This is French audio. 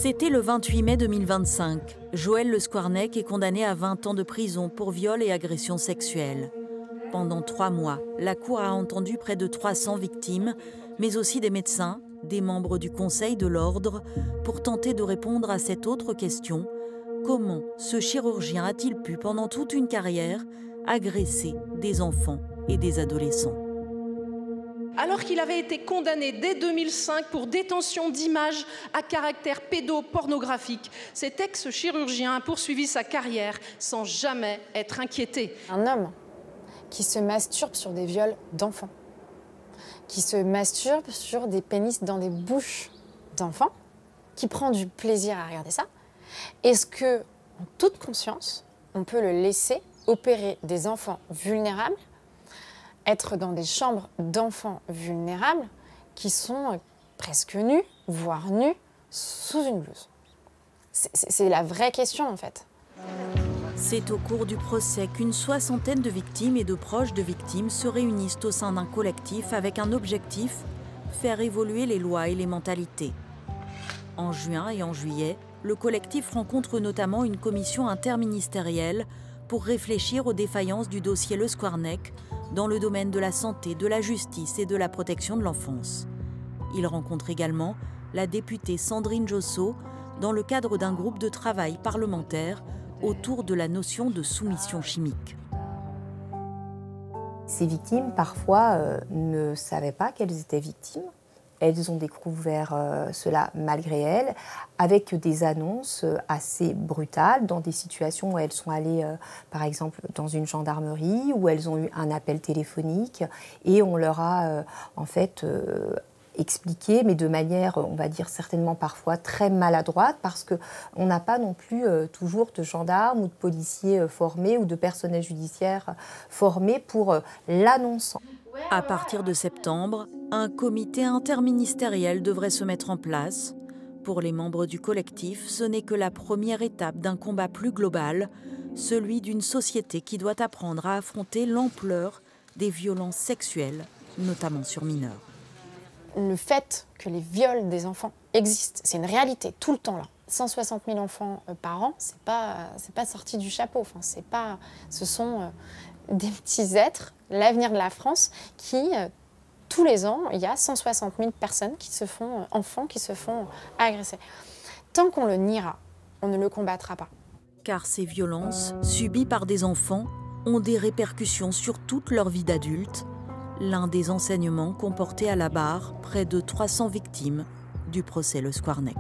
C'était le 28 mai 2025. Joël Le Squarnec est condamné à 20 ans de prison pour viol et agression sexuelle. Pendant 3 mois, la Cour a entendu près de 300 victimes, mais aussi des médecins, des membres du Conseil de l'Ordre, pour tenter de répondre à cette autre question. Comment ce chirurgien a-t-il pu, pendant toute une carrière, agresser des enfants et des adolescents ? Alors qu'il avait été condamné dès 2005 pour détention d'images à caractère pédopornographique, cet ex-chirurgien a poursuivi sa carrière sans jamais être inquiété. Un homme qui se masturbe sur des viols d'enfants, qui se masturbe sur des pénis dans des bouches d'enfants, qui prend du plaisir à regarder ça, est-ce que, en toute conscience, on peut le laisser opérer des enfants vulnérables, être dans des chambres d'enfants vulnérables qui sont presque nus, voire nus, sous une blouse? C'est la vraie question, en fait. C'est au cours du procès qu'une 60aine de victimes et de proches de victimes se réunissent au sein d'un collectif avec un objectif, faire évoluer les lois et les mentalités. En juin et en juillet, le collectif rencontre notamment une commission interministérielle pour réfléchir aux défaillances du dossier Le Squarnec dans le domaine de la santé, de la justice et de la protection de l'enfance. Il rencontre également la députée Sandrine Josso dans le cadre d'un groupe de travail parlementaire autour de la notion de soumission chimique. Ces victimes, parfois, ne savaient pas qu'elles étaient victimes. Elles ont découvert cela malgré elles, avec des annonces assez brutales, dans des situations où elles sont allées, par exemple, dans une gendarmerie, où elles ont eu un appel téléphonique, et on leur a, en fait, expliqué, mais de manière, on va dire, certainement parfois très maladroite, parce qu'on n'a pas non plus toujours de gendarmes ou de policiers formés ou de personnel judiciaire formés pour l'annoncer. À partir de septembre, un comité interministériel devrait se mettre en place. Pour les membres du collectif, ce n'est que la première étape d'un combat plus global, celui d'une société qui doit apprendre à affronter l'ampleur des violences sexuelles, notamment sur mineurs. Le fait que les viols des enfants existent, c'est une réalité tout le temps là. 160 000 enfants par an, c'est pas sorti du chapeau. Enfin, ce sont des petits êtres, l'avenir de la France, qui tous les ans, il y a 160 000 personnes enfants qui se font agresser. Tant qu'on le niera, on ne le combattra pas. Car ces violences, subies par des enfants, ont des répercussions sur toute leur vie d'adulte. L'un des enseignements qu'ont porté à la barre près de 300 victimes du procès Le Squarnec.